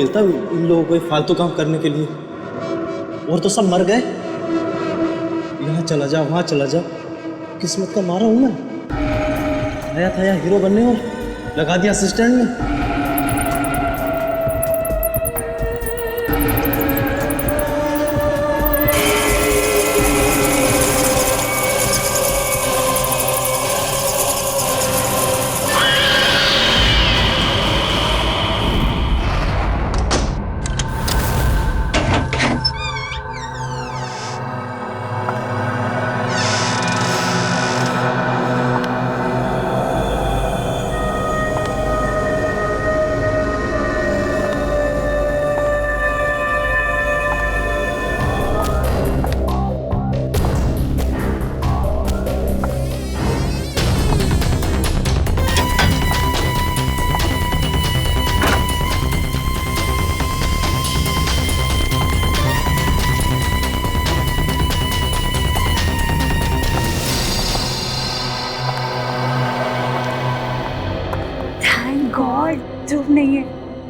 मिलता इन लोगों को फालतू काम करने के लिए। और तो सब मर गए, यहाँ चला जा वहाँ चला जा, किस्मत का मारा हूँ मैं। आया था यहाँ हीरो बनने और लगा दिया असिस्टेंट में।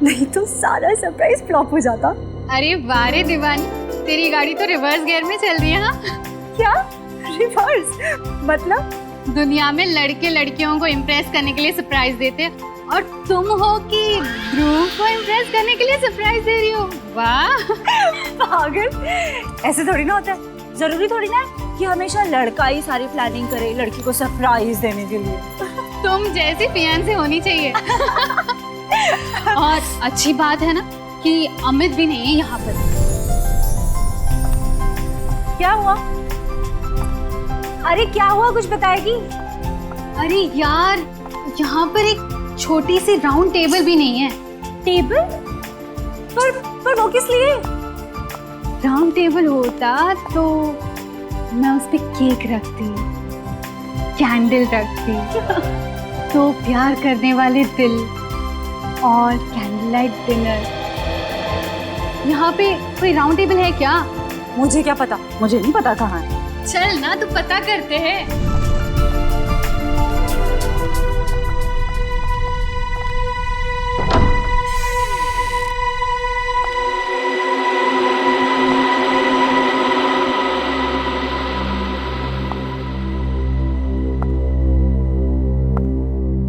नहीं तो सारा सरप्राइज फ्लॉप हो जाता। अरे वारे दीवानी, तेरी गाड़ी तो रिवर्स गियर में चल रही है। हाँ क्या रिवर्स? मतलब दुनिया में लड़के लड़कियों को इम्प्रेस करने के लिए सरप्राइज देते हैं और तुम हो कि ध्रुव को इम्प्रेस करने के लिए सरप्राइज दे रही हो। वाह पागल, ऐसे थोड़ी ना होता है। जरूरी थोड़ी ना कि हमेशा लड़का ही सारी प्लानिंग करे लड़की को सरप्राइज देने के लिए। तुम जैसी फियांसे होनी चाहिए। और अच्छी बात है ना कि अमित भी नहीं है यहाँ पर। क्या हुआ? अरे क्या हुआ, कुछ बताएगी? अरे यार, यहाँ पर एक छोटी सी राउंड टेबल भी नहीं है। टेबल? पर वो किस लिए? राउंड टेबल होता तो मैं उस पे केक रखती, कैंडल रखती, तो प्यार करने वाले दिल और कैंडल लाइट डिनर। यहाँ पे कोई राउंड टेबल है क्या? मुझे क्या पता, मुझे नहीं पता कहाँ है। चल ना, तो पता करते हैं।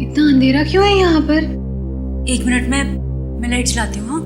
इतना अंधेरा क्यों है यहाँ पर? 1 मिनट में मैं लाइट जलाती हूँ।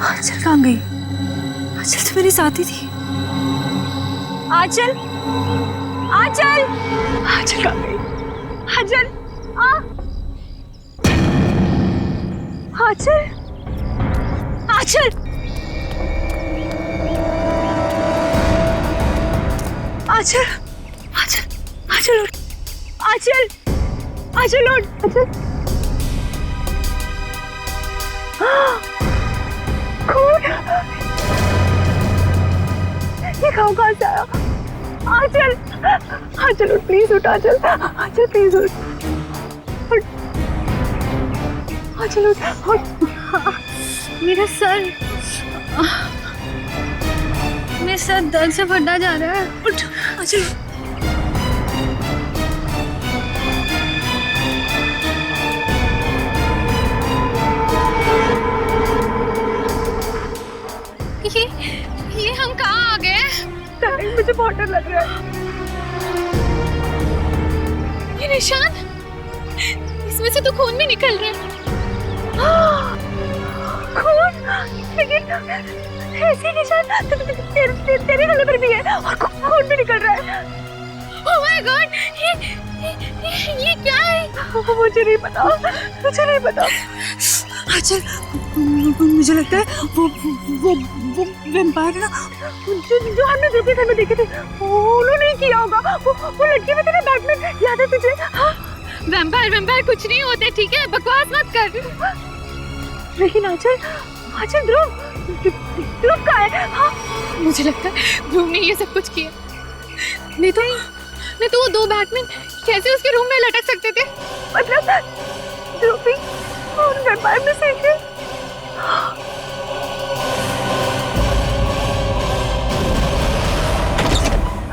आंचल कहाँ गई? आंचल तो मेरे साथ ही थी। आंचल, आंचल, आंचल कहाँ गई? आंचल, आंचल, आंचल, आंचल, आंचल, आंचल उठ, आंचल, आंचल उठ, आंचल। खून! ये खाओ कहाँ से आया? आंचल, आंचल उठ, प्लीज उठ, आंचल, आंचल प्लीज उठ, उठ। चलो मेरा सर, मेरा सर दर्द से फटा जा रहा है। उठ चलो। ये हम कहाँ आ गए? मुझे बहुत डर लग रहा है। ये निशान, इसमें से तो खून भी निकल रहा है। खून? लेकिन ऐसे निशान तेरे गले पर भी है और खून भी निकल रहा है। ओह माय गॉड, ये क्या है? मुझे नहीं पता, मुझे नहीं पता। अच्छा, मुझे लगता है वो वैम्पायर ना, जो हमने ध्रुव के घर में देखे थे, उन्होंने ही किया होगा। वो लड़की में तेरे बैग में, याद है तुझे? वैम्पायर कुछ नहीं होते, ठीक है? बकवास मत कर। लेकिन आंचल ध्रुव कहाँ है? हाँ? मुझे लगता है ध्रुव ने ये सब कुछ किया। नहीं तो वो दो बैटमैन कैसे उसके रूम में लटक सकते थे? मतलब ध्रुव भी उन वैम्पायर में से एक है।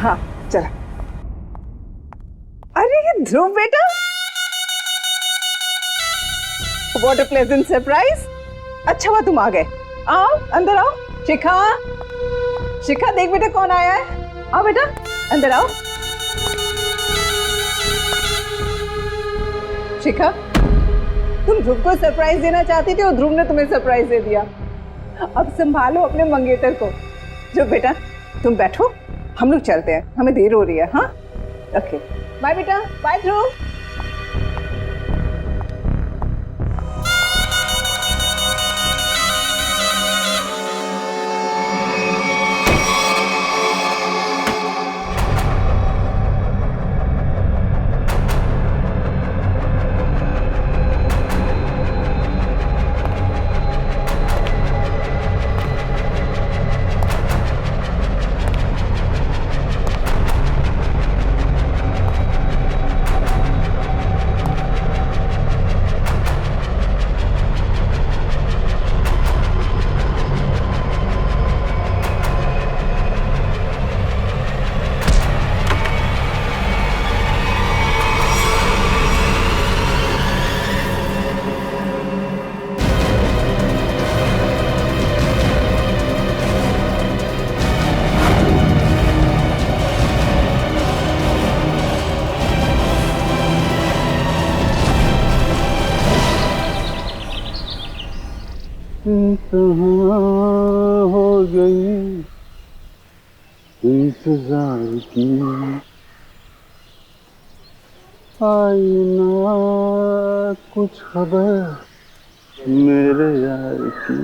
हाँ चला। अरे ये ध्रुव बेटा, व्हाट अ प्लेजेंट सरप्राइज। अच्छा हुआ तुम आ गए। आओ अंदर आओ। शिखा देख बेटा कौन आया है। आओ बेटा अंदर आओ। शिखा, तुम ध्रुव को सरप्राइज देना चाहती थी और ध्रुव ने तुम्हें सरप्राइज दे दिया। अब संभालो अपने मंगेतर को। जो बेटा तुम बैठो, हम लोग चलते हैं, हमें देर हो रही है। हाँ ओके, बाय बेटा, बाय ध्रुव। हो गई इंतजार की, आई ना कुछ खबर मेरे यार की।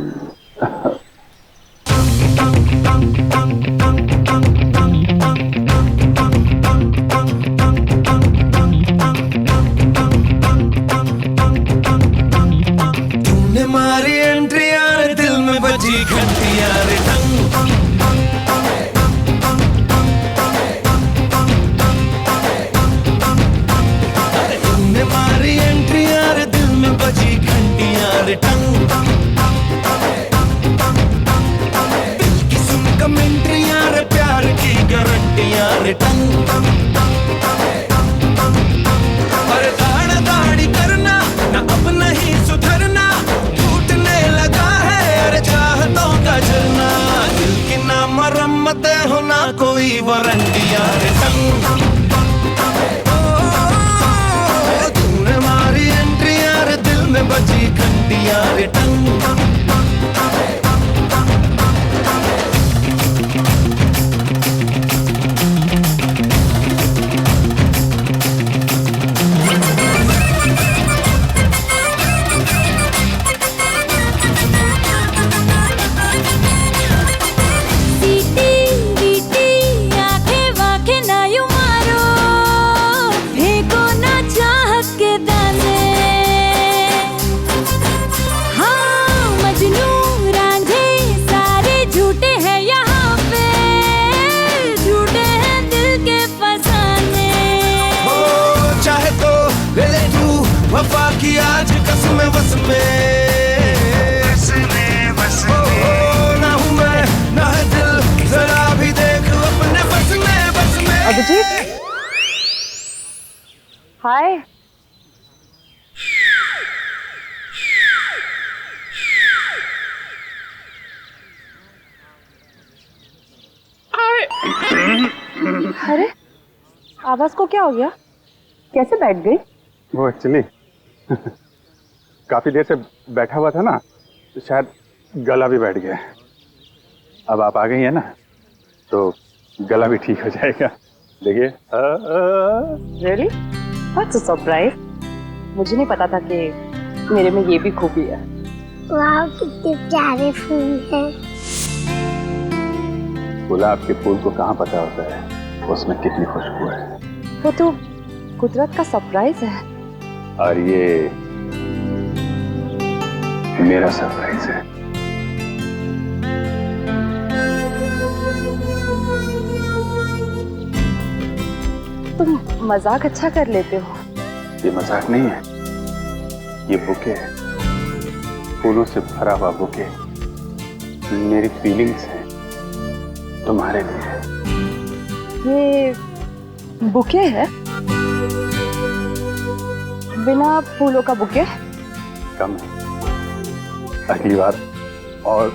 तुमने मारी एंट्री यार, दिल में बजी घंटी यार टंग। तुमने मारी एंट्री यार, दिल में बजी घंटी यार टंग। दिल की सुन कमेंट्री यार, प्यार की गारंटी यार टंग। पर दाढ़ दाढ़ी करना ना, अब नहीं सुधरना, टूटने लगा है यार चाहतों का झरना। दिल की ना मरम्मत हो ना कोई वारंटी यार टंग। तूने मारी एंट्री यार, दिल में बजी घंटी यार टंग। हाँ वफा की आज कसम बस में ना हूँ मैं ना है दिल, जरा भी देख अपने बस में। अभिजीत, हाय। अरे आवाज को क्या हो गया? कैसे बैठ गई? वो एक्चुअली काफी देर से बैठा हुआ था ना, तो शायद गला भी बैठ गया। अब आप आ गई है ना, तो गला भी ठीक हो जाएगा। देखिए। रियली? What's a surprise. मुझे नहीं पता था कि मेरे में ये भी खूबी है। वाह, कितने प्यारे फूल हैं। गुलाब के फूल को कहाँ पता होता है उसमें कितनी खुशबू है। वो तो कुदरत का सरप्राइज है। और ये मेरा सरप्राइज है। तुम मजाक अच्छा कर लेते हो। ये मजाक नहीं है, ये बुके है, फूलों से भरा हुआ बुके मेरी फीलिंग्स है तुम्हारे लिए। ये बुके है? बिना फूलों का बुके? कम है, अगली बार और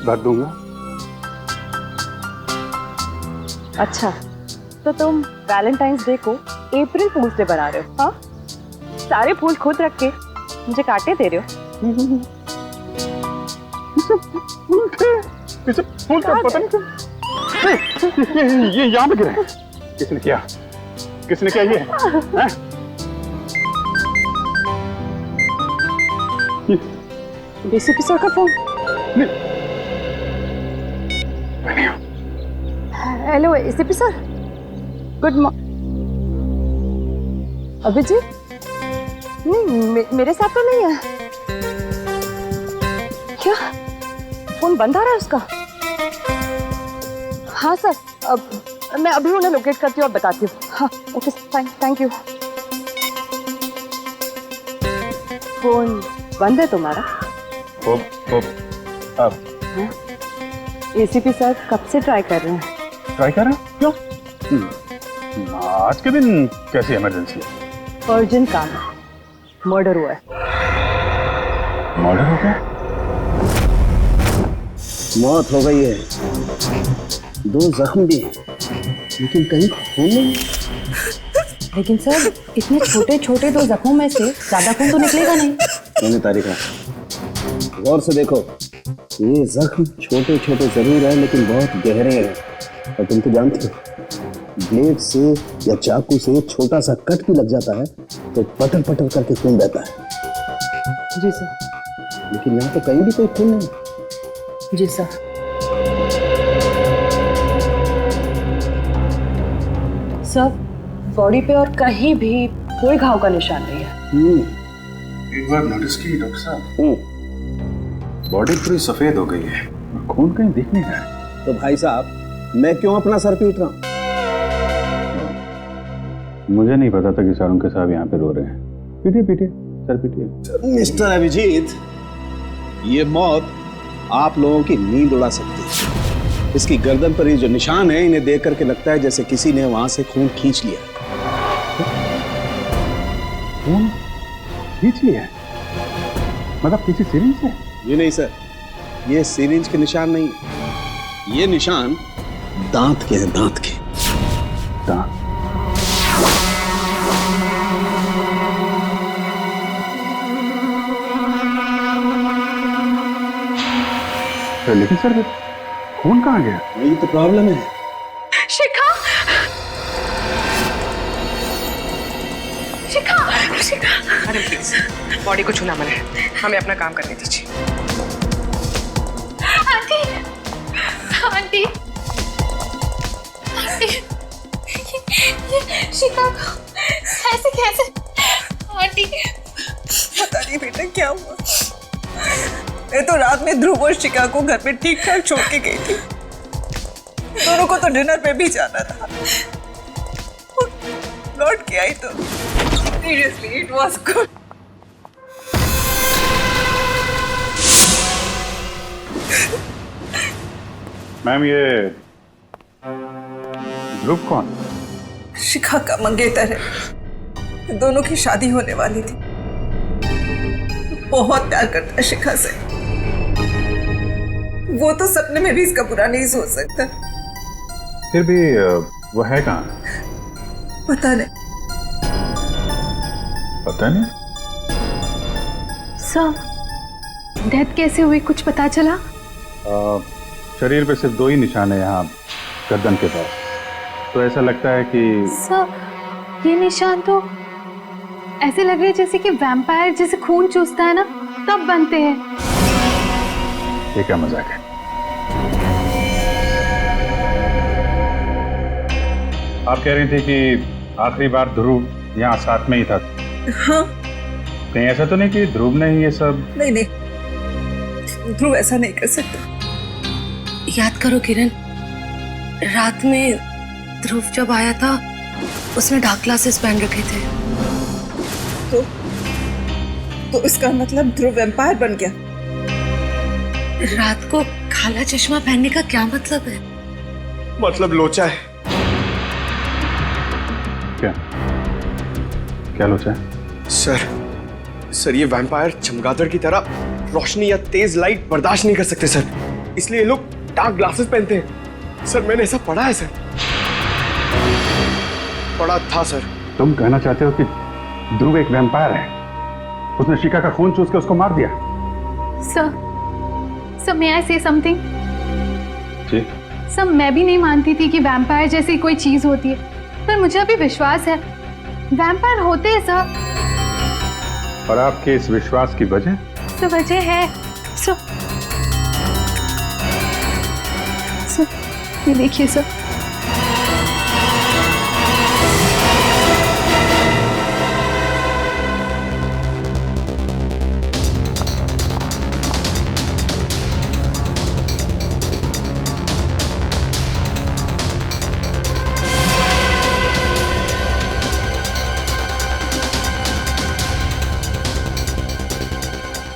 भर दूंगा। अच्छा, तो तुम वैलेंटाइंस डे को अप्रैल फूल्स डे बना रहे हो? हाँ, सारे फूल खुद रख के मुझे काटे दे रहे हो। फूल का पता नहीं ये यहाँ पे गिरे। किसने किया ये? हैं? डीसीपी सर का फोन। Hello ACP sir, good morning. Abhijeet? नहीं, मेरे साथ तो नहीं है। क्या फोन बंद आ रहा है उसका? हाँ सर, अब मैं अभी उन्हें लोकेट करती हूँ और बताती हूँ। हाँ ओके, थैंक यू। फोन बंद है तुम्हारा? अब एसीपी सर कब से ट्राई कर रहे हैं? ट्राई कर रहे हैं? क्यों? आज के दिन कैसी इमरजेंसी है? अर्जेंट काम है, मर्डर हुआ है। मर्डर हो गया? मौत हो गई है, 2 जख्म भी हैं, लेकिन कहीं खून नहीं। लेकिन सर इतने छोटे छोटे 2 जख्मों में से ज्यादा खून तो निकलेगा नहीं। मैंने तारीखा गौर से देखो, ये जख्म छोटे छोटे जरूर है लेकिन बहुत गहरे हैं। और तुम तो जानते हो, ब्लेड से या चाकू से छोटा सा कट भी लग जाता है तो पटर पटर करके खून बहता है। जी सर। लेकिन यहाँ तो कहीं भी कोई खून नहीं। जी सर। सर बॉडी पे और कहीं भी कोई घाव का निशान नहीं है। एक बार नोटिस की डॉक्टर साहब, बॉडी पूरी सफेद हो गई है, खून कहीं दिख नहीं रहा है। तो भाई साहब, मैं क्यों अपना सर पीट रहा हूँ? मुझे नहीं पता था कि सारुण के साहब यहाँ पे रो रहे हैं। पीटिए सर पीटिए। मिस्टर अभिजीत, ये मौत आप लोगों की नींद उड़ा सकती है। इसकी गर्दन पर ये जो निशान है, इन्हें देख करके लगता है जैसे किसी ने वहां से खून खींच लिया। खून खींच लिया है? मतलब किसी सिरिंज से? ये नहीं सर, ये सिरिंज के निशान नहीं, ये निशान दांत के हैं, दांत के। दांत? लेकिन सर खून कहाँ गया? यही तो प्रॉब्लम है। शिखा, शिखा, शिखा। मैडम प्लीज, बॉडी को छूना मना है, हमें अपना काम करने दीजिए। आंटी, आंटी, आंटी, ये शिखा ऐसे कैसे? आंटी, पता नहीं बेटा क्या हुआ। मैं तो रात में ध्रुव और शिखा को घर पे ठीक ठाक छोड़ के गई थी। दोनों को तो डिनर पे भी जाना था। लौट के आई तो Seriously, it was good. Ma'am, ये ध्रुव कौन? शिखा का मंगेतर है। दोनों की शादी होने वाली थी। बहुत प्यार करता है शिखा से। वो तो सपने में भी इसका बुरा नहीं सोच सकता। फिर भी वो है कहाँ? पता नहीं। पता नहीं। सर, डेथ कैसे हुई कुछ पता चला? शरीर पे सिर्फ 2 ही निशान है यहाँ गर्दन के पास। तो ऐसा लगता है कि सर, ये निशान तो ऐसे लग रहे हैं जैसे कि वैम्पायर जैसे खून चूसता है ना, तब बनते हैं। ये क्या मजाक है? आप कह रही थी कि आखिरी बार ध्रुव यहाँ साथ में ही था। हाँ। कहीं ऐसा तो नहीं कि ध्रुव ने ही ये सब? नहीं नहीं, ध्रुव ऐसा नहीं कर सकता। याद करो किरण, रात में ध्रुव जब आया था उसने डार्क ग्लासेस पहन रखे थे। तो इसका मतलब ध्रुव वैम्पायर बन गया। रात को काला चश्मा पहनने का क्या मतलब है? मतलब लोचा है। क्या क्या लोचा है? सर ये वैम्पायर चमगादड़ की तरह रोशनी या तेज लाइट बर्दाश्त नहीं कर सकते सर, इसलिए ये लोग डार्क ग्लासेस पहनते हैं। सर मैंने ऐसा पढ़ा है सर, पढ़ा था सर। तुम कहना चाहते हो कि ध्रुव एक वैम्पायर है? उसने शिखा का खून चूस के उसको मार दिया? Sir, may I say something? जी। सर, मैं भी नहीं मानती थी कि वैम्पायर जैसी कोई चीज होती है, पर मुझे अभी विश्वास है वैम्पायर होते हैं सर। और आपके इस विश्वास की वजह? तो वजह है सर, ये देखिए सर।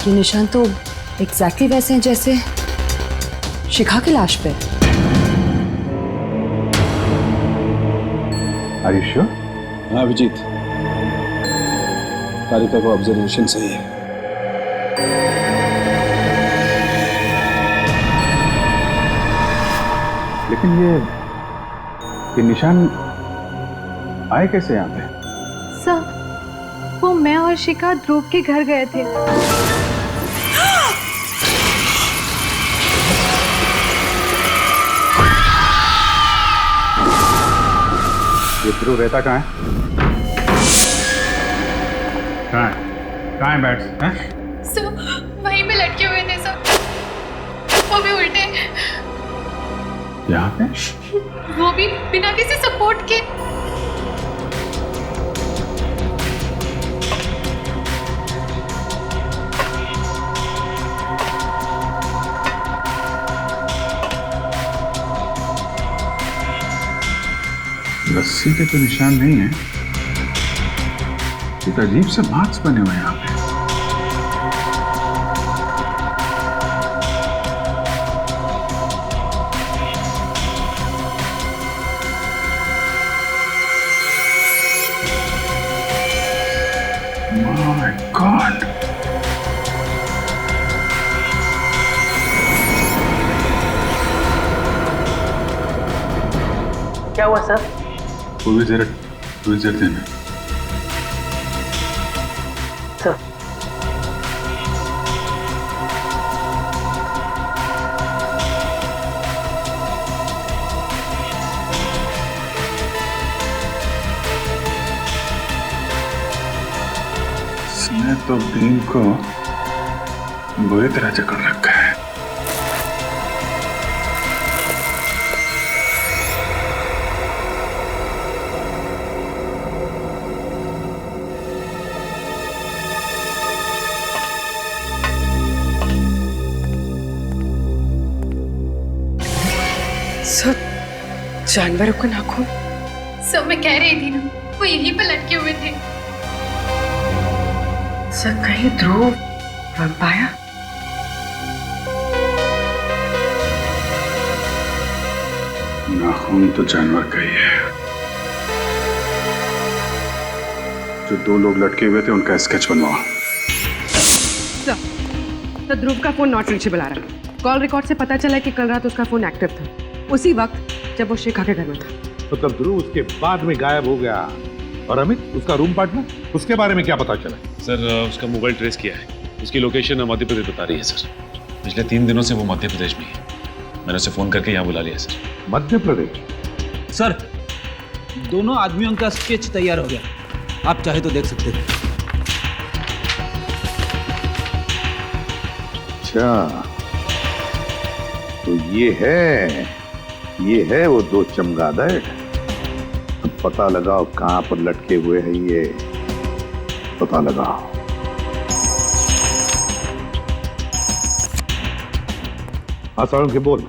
ये निशान तो एग्जैक्टली वैसे हैं जैसे शिखा की लाश पे। Are you sure? हाँ अभिजीत, तारिका को ऑब्जर्वेशन सही है। लेकिन ये निशान आए कैसे यहाँ पे? सर, वो मैं और शिखा ध्रुव के घर गए थे। ये ध्रुव रहता कहाँ है? कहाँ है बैट्स? हैं? सर, वहीं पे लटके हुए थे सर, वो भी उल्टे। यहाँ पे? वो भी बिना किसी सपोर्ट के। रस्सी के तो निशान नहीं है, एक अजीब से मार्क्स बने हुए हैं यहाँ पे। My God! क्या हुआ सर? वो भी जरा देना। सर, इसने तो भीम को बुरी तरह जकड़ रखा है। सर, जानवरों का नाखून। सर, मैं कह रही थी ना, वो यहीं पे लटके हुए थे। सर कहीं ध्रुव वैम्पायर? नाखून तो जानवर का ही है। जो 2 लोग लटके हुए थे उनका स्केच बनवाओ। तो ध्रुव का फोन नॉट रीचेबल आ रहा है। कॉल रिकॉर्ड से पता चला कि कल रात उसका फोन एक्टिव था, उसी वक्त जब वो शिखा के घर में था। मतलब ध्रुव उसके बाद में गायब हो गया। और अमित, उसका रूम पार्टनर, उसके बारे में क्या पता चला? सर उसका मोबाइल ट्रेस किया है, उसकी लोकेशन मध्य प्रदेश बता रही है सर। पिछले 3 दिनों से वो मध्य प्रदेश में है। मैंने उसे फोन करके यहाँ बुला लिया सर। मध्य प्रदेश? सर, दोनों आदमियों का स्केच तैयार हो गया, आप चाहे तो देख सकते हैं। अच्छा, तो ये है वो 2 चमगादड़। अब पता लगाओ कहां पर लटके हुए हैं ये, पता लगाओ। हाँ सारुण के बोल।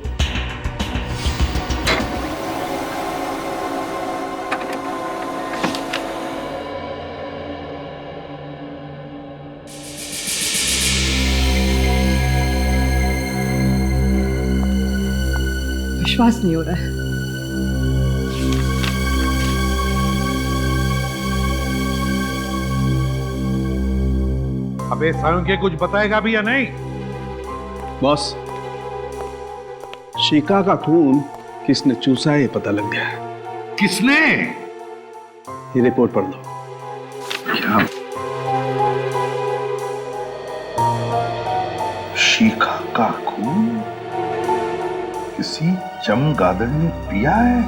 विश्वास नहीं हो रहा है। अबे सारुण के कुछ बताएगा भी या नहीं? बॉस, शिखा का खून किसने चूसा है ये पता लग गया है। किसने? ये रिपोर्ट पढ़ लो। क्या? शिखा का खून किसी चमगादड़ ने पिया है?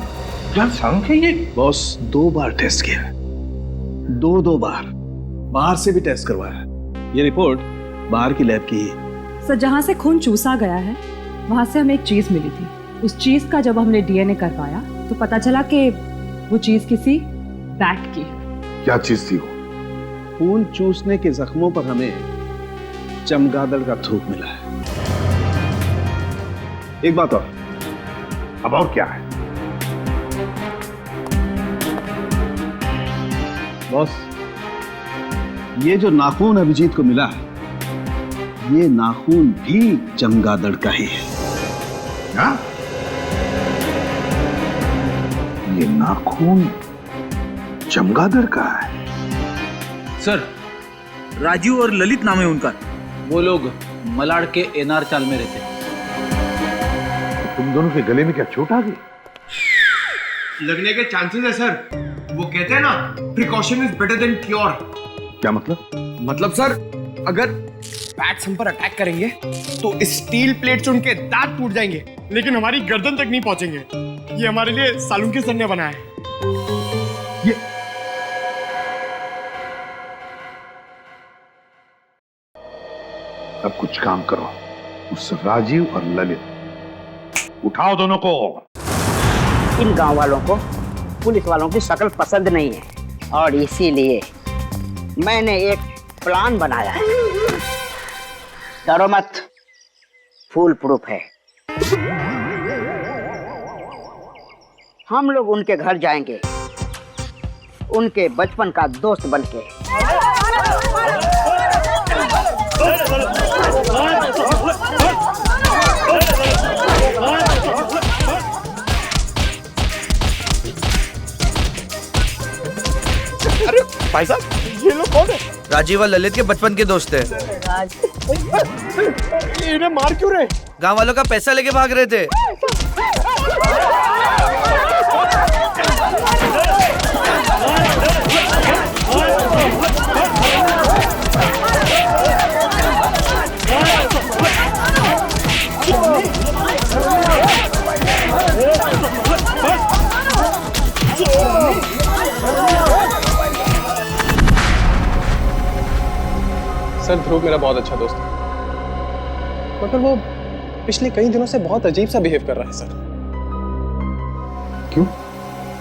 क्या संख्या ये? बॉस, 2 बार टेस्ट किया, 2 बार, बाहर से भी टेस्ट करवाया। ये रिपोर्ट बाहर की लैब की है। सर, जहाँ से खून चूसा गया है वहां से हमें एक चीज मिली थी। उस चीज का जब हमने डीएनए करवाया तो पता चला कि वो चीज किसी बैट की है। क्या चीज थी वो? खून चूसने के जख्मों पर हमें चमगादड़ का थूक मिला है। एक बात और, अब और क्या है? बॉस, ये जो नाखून अभिजीत को मिला है, ये नाखून भी चमगादड़ का ही है। क्या? ये नाखून चमगादड़ का है? सर, राजू और ललित नाम है उनका। वो लोग मलाड के एनआर चाल में रहते। तुम दोनों के गले में क्या चोट आ गई? लगने के चांसेस है सर। वो कहते हैं ना, precaution is better than cure. क्या मतलब? मतलब सर, अगर बैट्स हम पर अटैक करेंगे तो स्टील प्लेट से उनके दांत टूट जाएंगे, लेकिन हमारी गर्दन तक नहीं पहुंचेंगे। ये हमारे लिए सालुंके सर ने बनाया है। ये अब कुछ काम करो, उस राजीव और ललित उठाओ दोनों को। इन गांव वालों को पुलिस वालों की शक्ल पसंद नहीं है और इसीलिए मैंने एक प्लान बनाया है। डरो मत, फुल प्रूफ है। हम लोग उनके घर जाएंगे, उनके बचपन का दोस्त बनके। अरे भाई साहब, ये लोग कौन है? राजीव और ललित के बचपन के दोस्त हैं। इन्हें मार क्यों रहे? गांव वालों का पैसा लेके भाग रहे थे। सर, ध्रुव मेरा बहुत अच्छा दोस्त है, मगर वो पिछले कई दिनों से बहुत अजीब सा बिहेव कर रहा है सर। क्यों?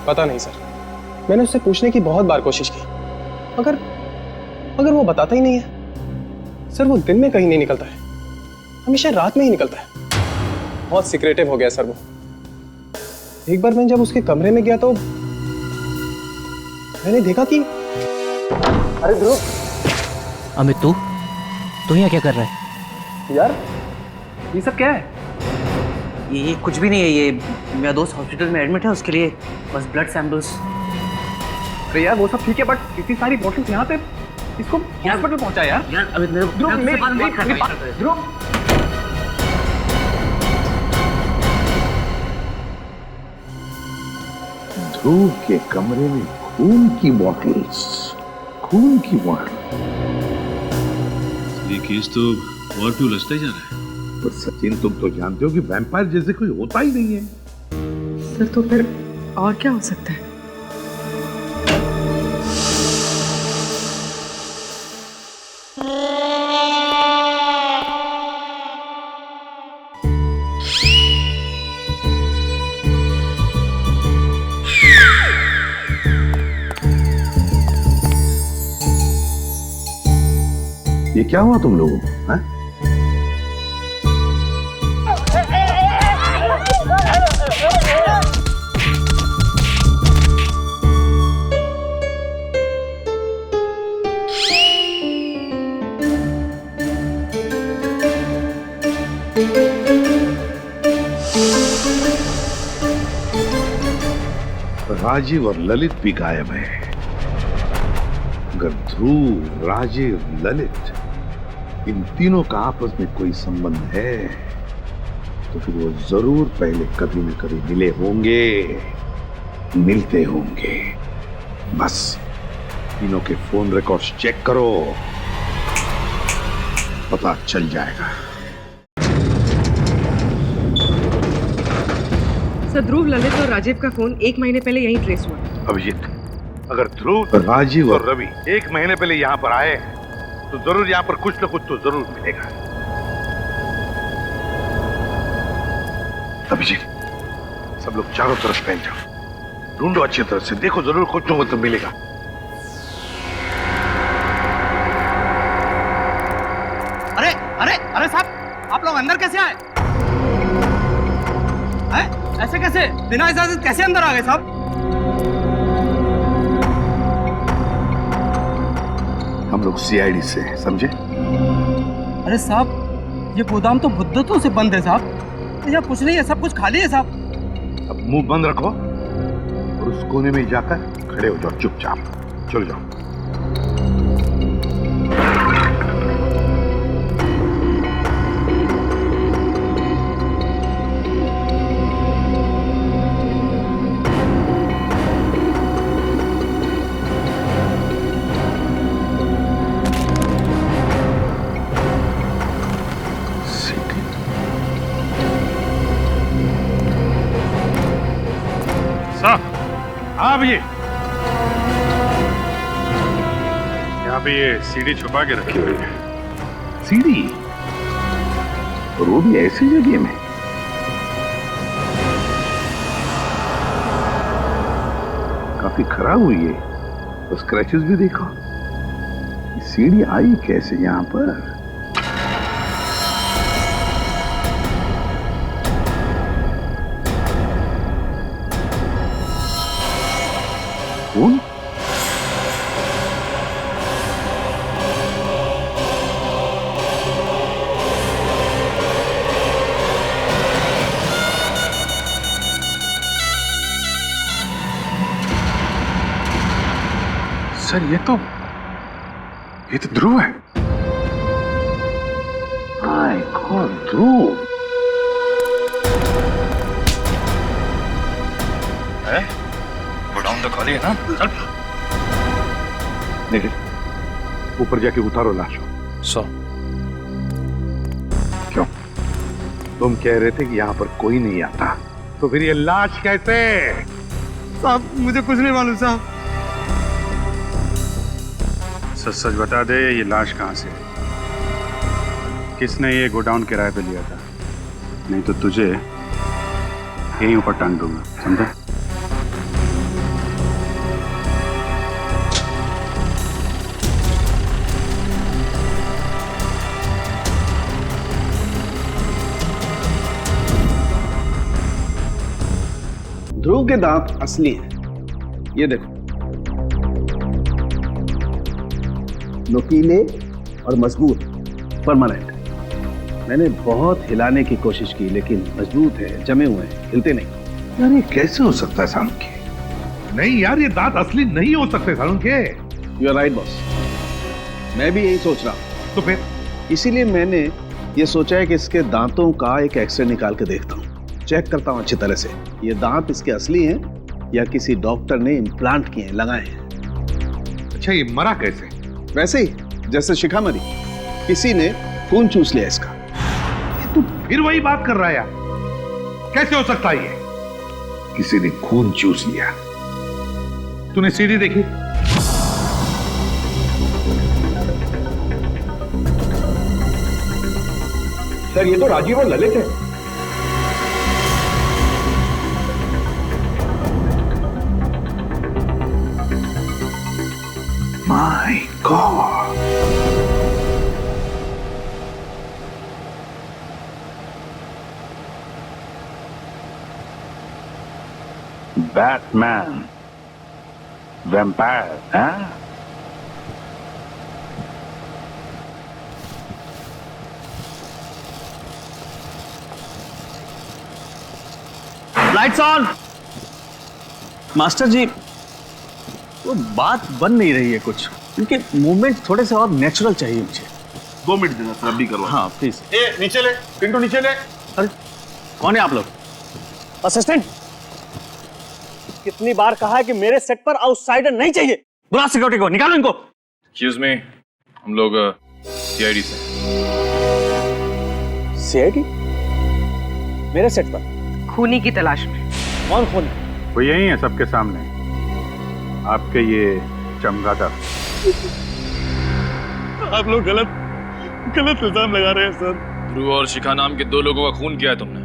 पता नहीं सर, मैंने उससे पूछने की बहुत बार कोशिश की, मगर वो बताता ही नहीं है। सर, वो दिन में कहीं नहीं निकलता है, हमेशा रात में ही निकलता है। बहुत सीक्रेटिव हो गया सर वो। एक बार मैं जब उसके कमरे में गया तो मैंने देखा कि, अरे ध्रुव, अमित तू यहाँ क्या कर रहा है? यार ये सब क्या है? ये कुछ भी नहीं है, ये मेरा दोस्त हॉस्पिटल में एडमिट है, उसके लिए बस ब्लड सैंपल्स। अरे यार वो सब ठीक है, बट इतनी सारी बॉटल्स यहाँ पे, इसको हॉस्पिटल पहुंचा यार। यार अमित ध्रुव ध्रुव के कमरे में खून की बॉटल्स, खून की बॉटल। ये केस तो और क्यों उलझता ही जा रहा है। पर सचिन तुम तो जानते हो कि वैम्पायर जैसे कोई होता ही नहीं है। सर तो फिर और क्या हो सकता है? ये क्या हुआ तुम लोगों को? हैं? राजीव और ललित भी गायब है। अगर ध्रुव, राजीव, ललित इन तीनों का आपस में कोई संबंध है तो फिर वो जरूर पहले कभी न कभी मिले होंगे, मिलते होंगे। बस तीनों के फोन रिकॉर्ड्स चेक करो, पता चल जाएगा। सर ध्रुव, ललित और राजीव का फोन 1 महीने पहले यहीं ट्रेस हुआ। अभिजीत, अगर ध्रुव, राजीव और रवि 1 महीने पहले यहाँ पर आए तो जरूर यहाँ पर कुछ न कुछ तो जरूर मिलेगा। अभिजीत, सब लोग चारों तरफ फैल जाओ, ढूंढो अच्छी तरह से, देखो जरूर कुछ न कुछ तो मिलेगा। अरे अरे अरे साहब, आप लोग अंदर कैसे आए? ऐसे कैसे, बिना इजाजत कैसे अंदर आ गए साहब? हम लोग सीआईडी से हैं, समझे? अरे साहब, ये गोदाम तो मुद्दतों से बंद है साहब, यहाँ कुछ नहीं है, सब कुछ खाली है साहब। अब मुंह बंद रखो और उस कोने में जाकर खड़े हो जाओ चुपचाप, चल जाओ। हाँ भैया, यहाँ पे ये सीडी छुपा के रखी हुई है। सीडी? और वो भी ऐसी जगह में? काफी खराब हुई है, तो स्क्रैचेस भी देखो। सीडी आई कैसे यहाँ पर? कौन? सर ये तो ध्रुव है। माय गॉड, ध्रुव है? गोडाउन तो खाली है ना? चल। नहीं, ऊपर जाके उतारो लाश। क्यों? तुम कह रहे थे कि यहाँ पर कोई नहीं आता, तो फिर ये लाश कैसे? साहब मुझे कुछ नहीं मालूम साहब। सच सच बता दे, ये लाश कहाँ से है? किसने ये गोडाउन किराए पे लिया था? नहीं तो तुझे यहीं ऊपर टांग दूंगा, समझा? ध्रुव के दांत असली हैं, ये देखो। नुकीले और मजबूत, परमानेंट। मैंने बहुत हिलाने की कोशिश की लेकिन मजबूत है, जमे हुए हैं, हिलते नहीं। यार ये कैसे हो सकता है सालुंके? नहीं यार, ये दांत असली नहीं हो सकते Salunke. You are right boss, मैं भी यही सोच रहा हूँ। तो फिर इसीलिए मैंने ये सोचा है कि इसके दांतों का एक एक्सरे निकाल के देखता हूँ, चेक करता हूँ अच्छी तरह से ये दांत इसके असली हैं या किसी डॉक्टर ने इम्प्लांट किए हैं, लगाए हैं। अच्छा, ये मरा कैसे? वैसे ही जैसे शिखा मरी, किसी ने खून चूस लिया इसका। तू फिर वही बात कर रहा है यार, कैसे हो सकता है ये? किसी ने खून चूस लिया? तूने सीडी देखी? सर ये तो राजीव और ललित है। माय गॉड, बैटमैन, वैम्पायर, हाँ? Lights on. मास्टर जी, वो बात बन नहीं रही है कुछ, उनके मूवमेंट थोड़े से और नेचुरल चाहिए मुझे। 2 मिनट देना सर, अभी करवा। हाँ प्लीज। नीचे ले पिंटू, नीचे ले। अरे कौन है आप लोग? असिस्टेंट, कितनी बार कहा है कि मेरे सेट पर आउटसाइडर नहीं चाहिए। बुला सिक्योरिटी को, निकालो इनको। एक्सक्यूज मी, हम लोग सीआईडी से। सीआईडी? मेरे सेट पर खूनी की तलाश में। कौन खूनी? वो यही है सबके सामने, आपके ये चमगादड़। आप लोग गलत इल्जाम लगा रहे हैं सर। ध्रुव और शिखा नाम के 2 लोगों का खून किया है तुमने।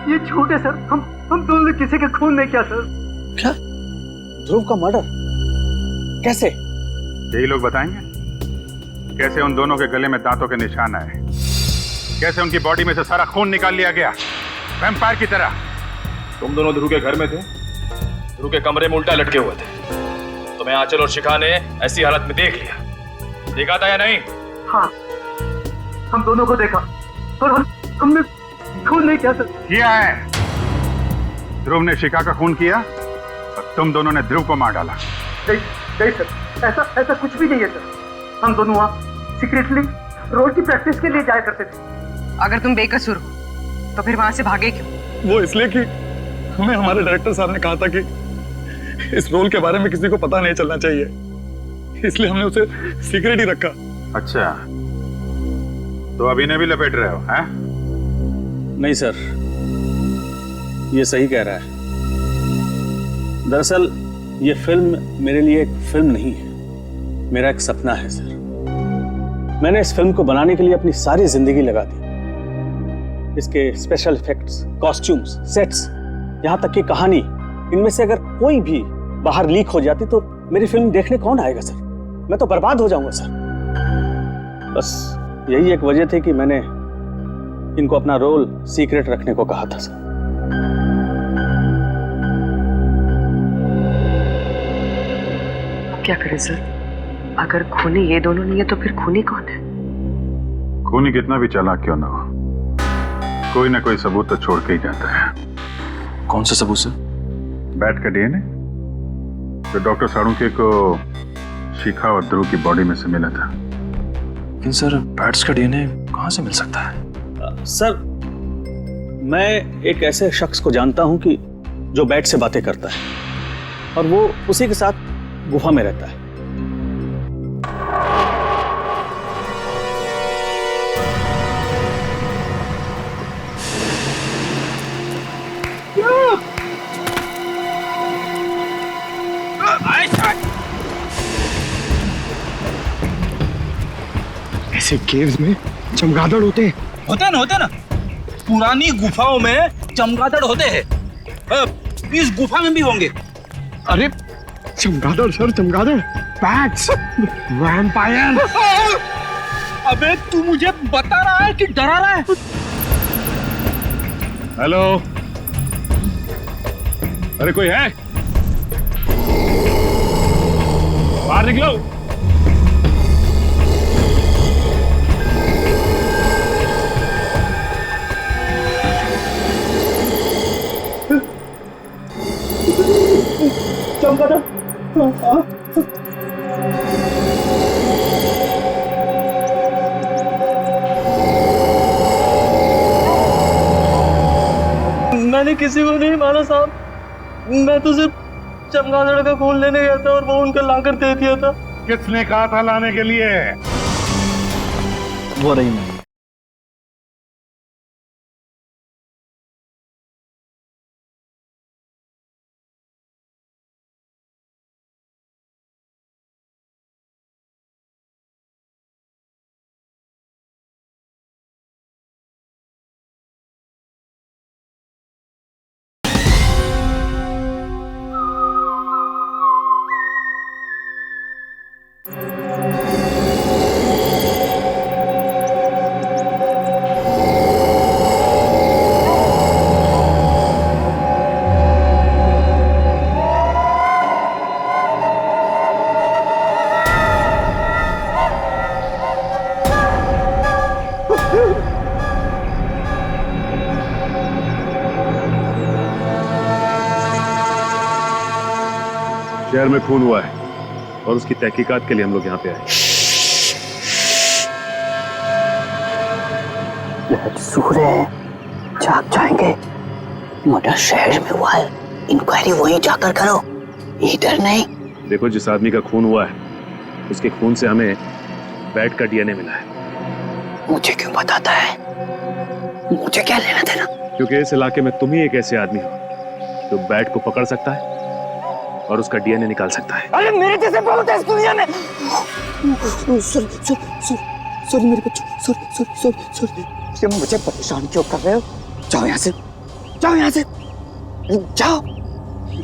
ये झूठ है सर, हम दोनों ने किसी का खून नहीं किया सर। क्या? ध्रुव का मर्डर कैसे? यही लोग बताएंगे कैसे उन दोनों के गले में दांतों के निशान आए, कैसे उनकी बॉडी में से सारा खून निकाल लिया गया वैम्पायर की तरह। तुम दोनों ध्रुव के घर में थे, ध्रुव के कमरे में उल्टा लटके हुए थे। तुम्हें आंचल और शिखा ने ऐसी हालत में देख लिया, देखा था या नहीं? हाँ, हम दोनों को देखा और हमने खून नहीं किया सर। किया है। ध्रुव ने शिखा का खून किया और तुम दोनों ने ध्रुव को मार डाला। नहीं सर, ऐसा कुछ भी नहीं है सर। हम दोनों वहाँ सीक्रेटली रोज की प्रैक्टिस के लिए जाया करते थे। अगर तुम बेकसूर हो तो फिर वहां से भागे क्यों? वो इसलिए कि हमें हमारे डायरेक्टर साहब ने कहा था कि इस रोल के बारे में किसी को पता नहीं चलना चाहिए, इसलिए हमने उसे सीक्रेट ही रखा। अच्छा, तो अभी ने भी लपेट रहे हो, हैं? नहीं सर, ये सही कह रहा है। दरअसल ये फिल्म मेरे लिए एक फिल्म नहीं है, मेरा एक सपना है सर। मैंने इस फिल्म को बनाने के लिए अपनी सारी जिंदगी लगा दी। इसके स्पेशल इफेक्ट्स, कॉस्ट्यूम्स, सेट्स, यहाँ तक की कहानी, इनमें से अगर कोई भी बाहर लीक हो जाती तो मेरी फिल्म देखने कौन आएगा सर? मैं तो बर्बाद हो जाऊंगा सर। बस यही एक वजह थी कि मैंने इनको अपना रोल सीक्रेट रखने को कहा था सर। क्या करें सर? अगर खूनी ये दोनों नहीं है तो फिर खूनी कौन है? खूनी कितना भी चालाक क्यों ना हो, कोई ना कोई सबूत तो छोड़ के ही जाता है। कौन सा सबूत सर? बैट का डीएनए जो डॉक्टर सालुंके को शिखा और ध्रुव की बॉडी में से मिला था। लेकिन सर, बैट्स का डीएनए कहाँ से मिल सकता है? सर, मैं एक ऐसे शख्स को जानता हूं कि जो बैट से बातें करता है और वो उसी के साथ गुफा में रहता है। ऐसे केव्स में चमगादड़ होते हैं? होते ना। पुरानी गुफाओं में चमगादड़ होते हैं। इस गुफा में भी होंगे। अरे चमगादड़ सर, चमगादड़, बैट्स, वैम्पायर। अबे तू मुझे बता रहा है कि डरा रहा है? हेलो, अरे कोई है? बाहर निकलो। मैंने किसी को नहीं मारा साहब, मैं तो सिर्फ चमगादड़ का खून लेने गया था और वो उनका लाकर दे दिया था। किसने कहा था लाने के लिए? वो रही मैं। शहर में खून हुआ है और उसकी तहकीकात के लिए हम लोग यहाँ पे आए। मंसूर है, जाग जाएंगे। मर्डर शहर में हुआ है, इंक्वायरी वहीं जाकर करो, इधर नहीं। देखो, जिस आदमी का खून हुआ है उसके खून से हमें बैट का डीएनए मिला है। मुझे क्यों बताता है? मुझे क्या लेना देना? क्योंकि इस इलाके में तुम ही एक ऐसे आदमी हो जो बैट को पकड़ सकता है और उसका डीएनए निकाल सकता है। अरे मेरे जैसे बहुत है इस दुनिया में। सॉरी मेरे बच्चों, सॉरी। तुम मुझे परेशान क्यों कर रहे हो? जाओ यहाँ से, जाओ यहाँ से, जाओ,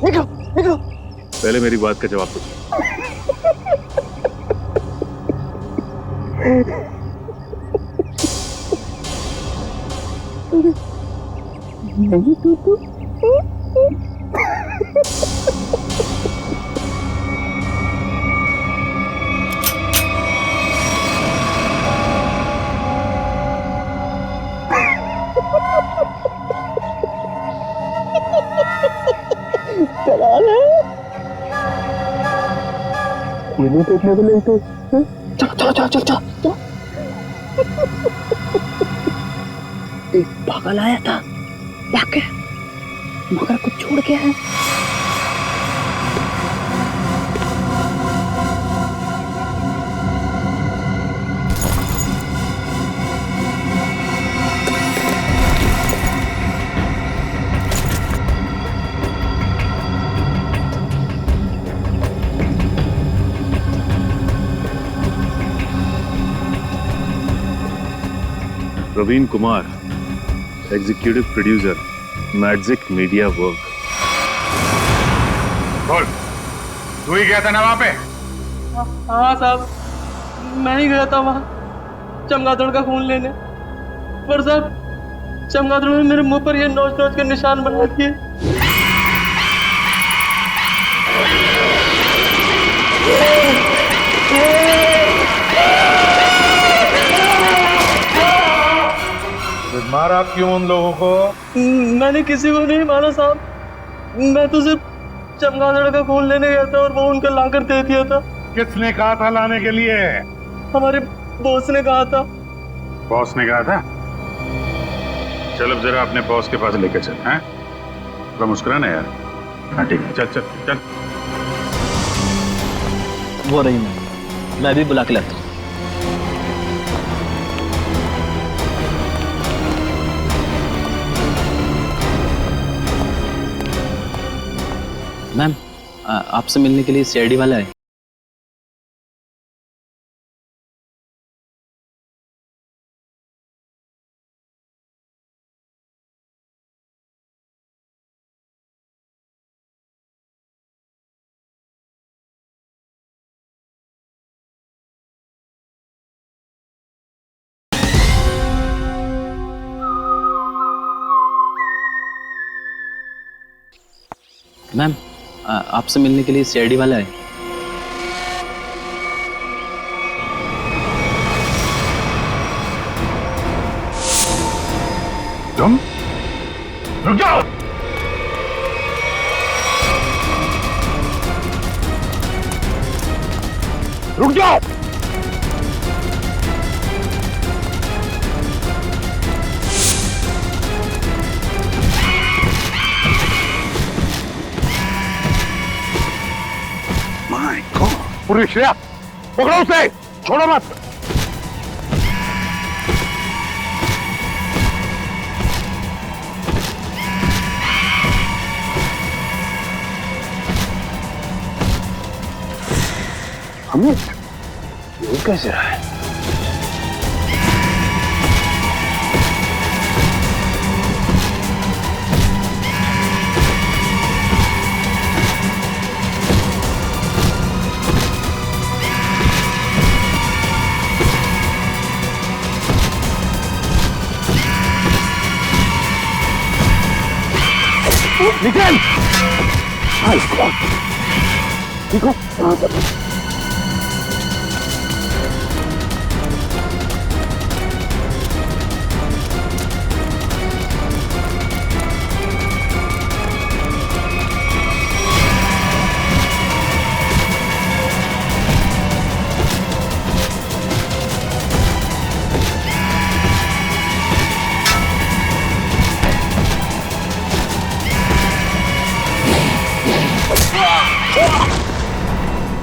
निकलो। पहले मेरी बात का जवाब दो। नहीं तू देखने को नहीं तो चलो। एक पागल आया था, क्या मगर कुछ छोड़ गया है। Praveen Kumar, executive producer, magic media work. बोल, तू ही गया था ना वहां पे? हाँ साहब, मैं ही गया था वहाँ चमगादड़ का खून लेने, पर साहब चमगादड़ ने मेरे मुंह पर ये नोच के निशान बना दिए। मारा क्यों उन लोगों को? मैंने किसी को नहीं मारा साहब, मैं तो सिर्फ चमगादड़ का खून लेने गया था और वो उनका लाकर दे दिया था। किसने कहा था लाने के लिए? हमारे बॉस ने कहा था। बॉस ने कहा था? चल अब जरा अपने बॉस के पास लेके चल। हैं? थोड़ा मुस्कुराना यार। हाँ ठीक है, चल। वो रही मैं भी बुला के लाता हूँ। मैम, आपसे मिलने के लिए सीआईडी वाला है। मैम, आपसे मिलने के लिए सीआईडी वाला है। तुम रुक जाओ। रुक जाओ। माय गॉड, पूरी श्रेया पकड़ो उसे, छोड़ो मत। अमित, ये कैसे रहा है? निकल! ठीक हो?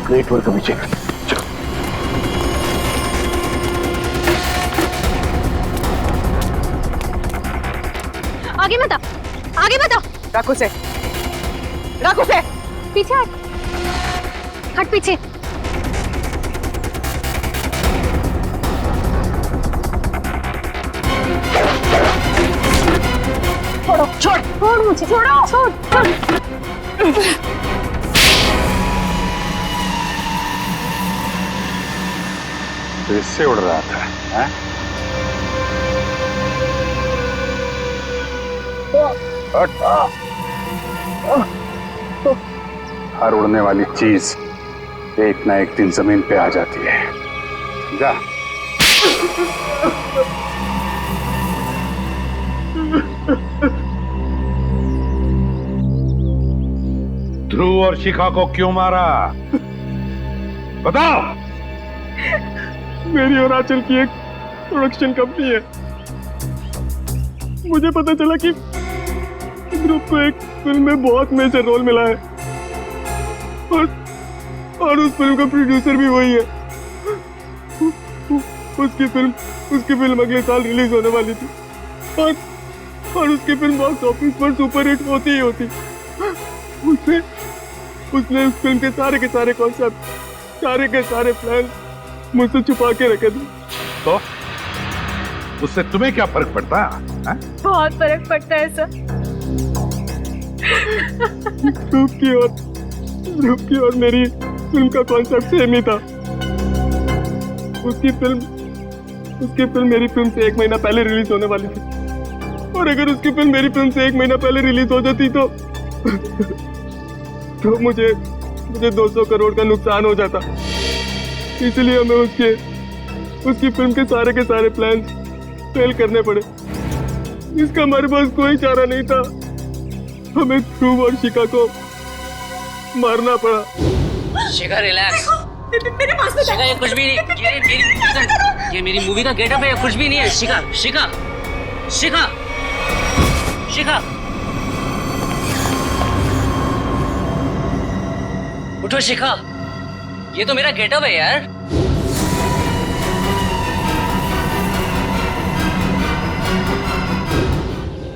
ग्रेट वर्क अभिषेक। आगे मत आओ, आगे मत आओ। रखो से, रखो से। पीछे हट, हट पीछे। छोड़ो, छोड़ मुझे, छोड़ो, छोड़। तो इससे उड़ रहा था, हैं? हर उड़ने वाली चीज एक ना एक दिन जमीन पे आ जाती है। जा। ध्रुव और शिखा को क्यों मारा? बताओ। मेरी और आंचल की एक प्रोडक्शन कंपनी है। मुझे पता चला कि ध्रुव को एक फिल्म में बहुत मेजर रोल मिला है और उस फिल्म का प्रोड्यूसर भी वही है। उसकी फिल्म अगले साल रिलीज होने वाली थी और उसकी फिल्म बॉक्स ऑफिस पर सुपर हिट होती ही होती। उसने उस फिल्म के सारे कॉन्सेप्ट, सारे के सारे प्लान मुझसे छुपा के रखे थे। तो उससे तुम्हें क्या फर्क पड़ता है? बहुत फर्क पड़ता है सर। ध्रुव की और मेरी फिल्म का कॉन्सेप्ट सेम ही था। उसकी फिल्म मेरी फिल्म से 1 महीना पहले रिलीज होने वाली थी और अगर उसकी फिल्म मेरी फिल्म से 1 महीना पहले रिलीज हो जाती तो मुझे 200 करोड़ का नुकसान हो जाता। इसलिए हमें उसकी फिल्म के सारे प्लान फेल करने पड़े। इसका हमारे पास कोई चारा नहीं था। हमें ध्रुव और शिखा को मारना पड़ा। शिखा रिलैक्स। शिखा ये कुछ भी नहीं। ये मेरी मूवी का गेटअप है, कुछ भी नहीं है। शिखा शिखा शिखा शिखा उठो शिखा, ये तो मेरा गेटअप है यार।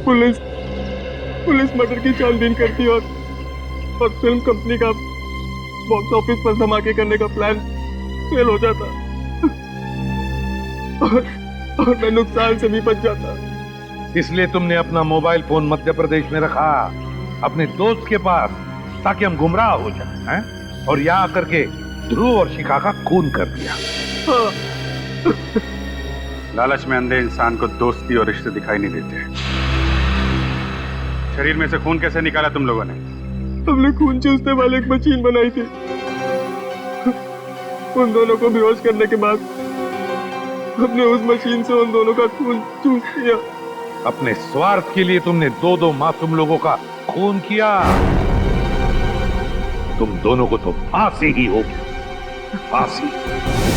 पुलिस मर्डर की छानबीन करती और फिल्म कंपनी का बॉक्स ऑफिस पर धमाके करने का प्लान फेल हो जाता और मैं नुकसान से भी बच जाता। इसलिए तुमने अपना मोबाइल फोन मध्य प्रदेश में रखा, अपने दोस्त के पास, ताकि हम गुमराह हो जाएं, हैं? और यहाँ आकर के ध्रुव और शिखा का खून कर दिया। लालच में अंधे इंसान को दोस्ती और रिश्ते दिखाई नहीं देते। शरीर में से खून कैसे निकाला तुम लोगों ने? हमने खून चूसने वाली एक मशीन बनाई थी। उन दोनों को बेहोश करने के बाद हमने उस मशीन से उन दोनों का खून चूस लिया। अपने स्वार्थ के लिए तुमने 2 मासूम लोगों का खून किया। तुम दोनों को तो फांसी ही होगी। फांसी।